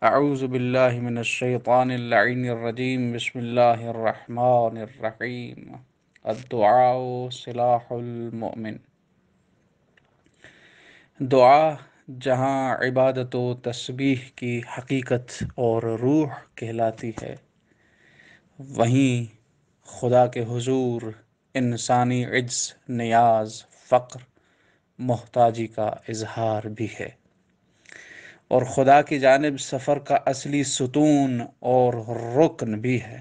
اعوذ باللہ من الشیطان اللعین الرجیم بسم اللہ الرحمن الرحیم الدعاء سلاح المؤمن۔ دعا جہاں عبادت و تسبیح کی حقیقت اور روح کہلاتی ہے، وہیں خدا کے حضور انسانی عجز، نیاز، فقر، محتاجی کا اظہار بھی ہے، اور خدا کی جانب سفر کا اصلی ستون اور رکن بھی ہے۔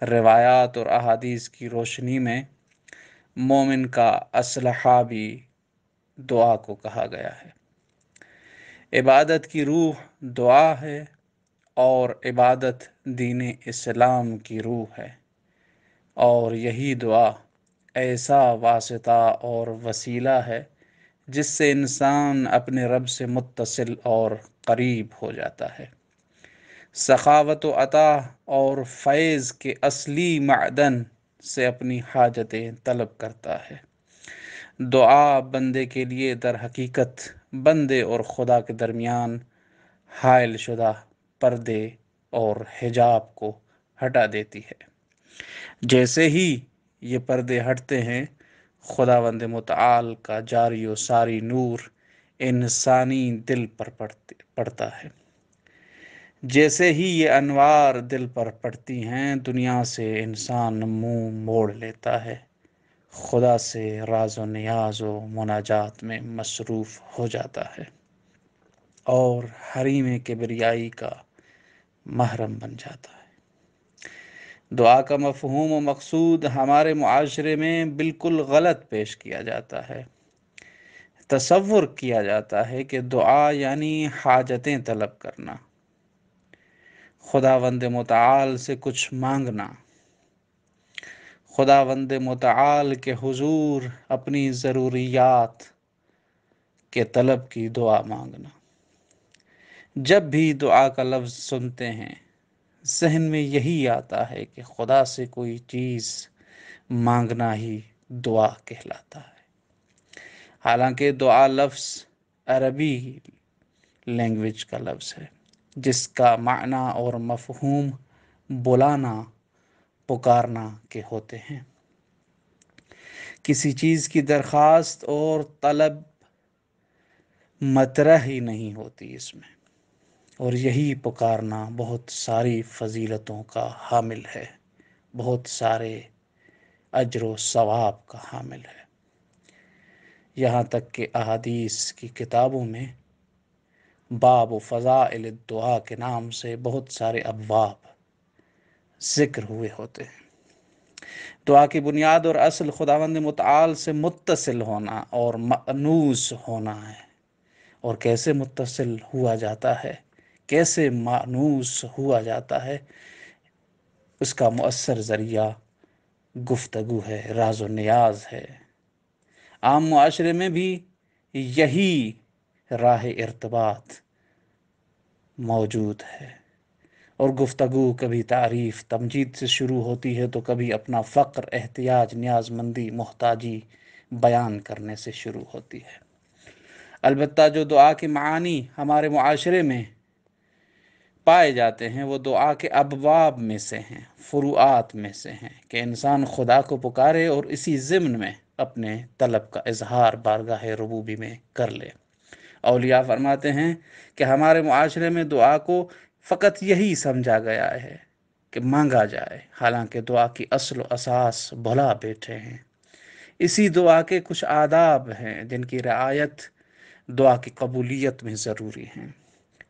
روایات اور احادیث کی روشنی میں مومن کا اسلحہ بھی دعا کو کہا گیا ہے۔ عبادت کی روح دعا ہے، اور عبادت دین اسلام کی روح ہے، اور یہی دعا ایسا واسطہ اور وسیلہ ہے جس سے انسان اپنے رب سے متصل اور قریب ہو جاتا ہے۔ سخاوت و عطا اور فیض کے اصلی معدن سے اپنی حاجتیں طلب کرتا ہے۔ دعا بندے کے لیے در حقیقت بندے اور خدا کے درمیان حائل شدہ پردے اور حجاب کو ہٹا دیتی ہے۔ جیسے ہی یہ پردے ہٹتے ہیں، خداوند متعال کا جاری و ساری نور انسانی دل پر پڑتا ہے۔ جیسے ہی یہ انوار دل پر پڑتی ہیں، دنیا سے انسان منہ موڑ لیتا ہے، خدا سے راز و نیاز و مناجات میں مصروف ہو جاتا ہے، اور حریم کبریائی کا محرم بن جاتا ہے۔ دعا کا مفہوم و مقصود ہمارے معاشرے میں بالکل غلط پیش کیا جاتا ہے۔ تصور کیا جاتا ہے کہ دعا یعنی حاجتیں طلب کرنا، خداوند متعال سے کچھ مانگنا، خداوند متعال کے حضور اپنی ضروریات کے طلب کی دعا مانگنا۔ جب بھی دعا کا لفظ سنتے ہیں، ذہن میں یہی آتا ہے کہ خدا سے کوئی چیز مانگنا ہی دعا کہلاتا ہے۔ حالانکہ دعا لفظ عربی لینگویج کا لفظ ہے، جس کا معنی اور مفہوم بلانا، پکارنا کے ہوتے ہیں۔ کسی چیز کی درخواست اور طلب مطرح ہی نہیں ہوتی اس میں، اور یہی پکارنا بہت ساری فضیلتوں کا حامل ہے، بہت سارے اجر و ثواب کا حامل ہے۔ یہاں تک کہ احادیث کی کتابوں میں باب و فضائل الدعا کے نام سے بہت سارے ابواب ذکر ہوئے ہوتے ہیں۔ دعا کی بنیاد اور اصل خداوند متعال سے متصل ہونا اور مانوس ہونا ہے۔ اور کیسے متصل ہوا جاتا ہے، کیسے مانوس ہوا جاتا ہے، اس کا مؤثر ذریعہ گفتگو ہے، راز و نیاز ہے۔ عام معاشرے میں بھی یہی راہ ارتباط موجود ہے، اور گفتگو کبھی تعریف تمجید سے شروع ہوتی ہے، تو کبھی اپنا فقر، احتیاج، نیاز مندی، محتاجی بیان کرنے سے شروع ہوتی ہے۔ البتہ جو دعا کے معانی ہمارے معاشرے میں پائے جاتے ہیں، وہ دعا کے ابواب میں سے ہیں، فروعات میں سے ہیں، کہ انسان خدا کو پکارے اور اسی ضمن میں اپنے طلب کا اظہار بارگاہ ربوبی میں کر لے۔ اولیاء فرماتے ہیں کہ ہمارے معاشرے میں دعا کو فقط یہی سمجھا گیا ہے کہ مانگا جائے، حالانکہ دعا کی اصل و اساس بھلا بیٹھے ہیں۔ اسی دعا کے کچھ آداب ہیں جن کی رعایت دعا کی قبولیت میں ضروری ہیں۔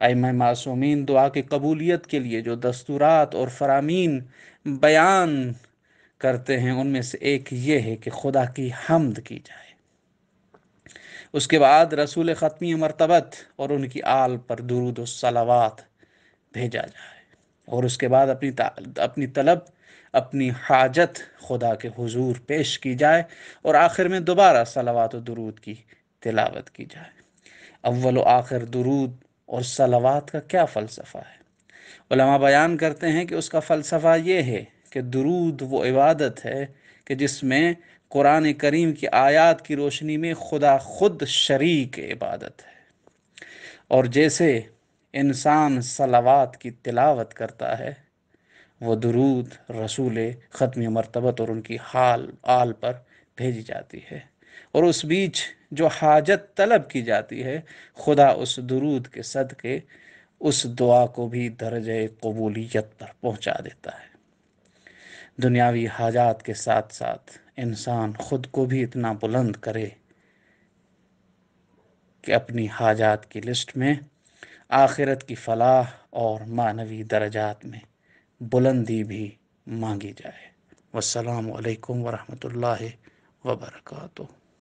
ائمہ معصومین دعا کی قبولیت کے لیے جو دستورات اور فرامین بیان کرتے ہیں، ان میں سے ایک یہ ہے کہ خدا کی حمد کی جائے، اس کے بعد رسول ختمی مرتبت اور ان کی آل پر درود و صلوات بھیجا جائے، اور اس کے بعد اپنی طلب، اپنی حاجت خدا کے حضور پیش کی جائے، اور آخر میں دوبارہ صلوات و درود کی تلاوت کی جائے۔ اول و آخر درود اور صلوات کا کیا فلسفہ ہے؟ علماء بیان کرتے ہیں کہ اس کا فلسفہ یہ ہے کہ درود وہ عبادت ہے کہ جس میں قرآن کریم کی آیات کی روشنی میں خدا خود شریک عبادت ہے، اور جیسے انسان صلوات کی تلاوت کرتا ہے، وہ درود رسول ختم مرتبت اور ان کی حال آل پر بھیجی جاتی ہے، اور اس بیچ جو حاجت طلب کی جاتی ہے، خدا اس درود کے صدقے اس دعا کو بھی درجہ قبولیت پر پہنچا دیتا ہے۔ دنیاوی حاجات کے ساتھ ساتھ انسان خود کو بھی اتنا بلند کرے کہ اپنی حاجات کی لسٹ میں آخرت کی فلاح اور معنوی درجات میں بلندی بھی مانگی جائے۔ والسلام علیکم ورحمۃ اللہ وبرکاتہ۔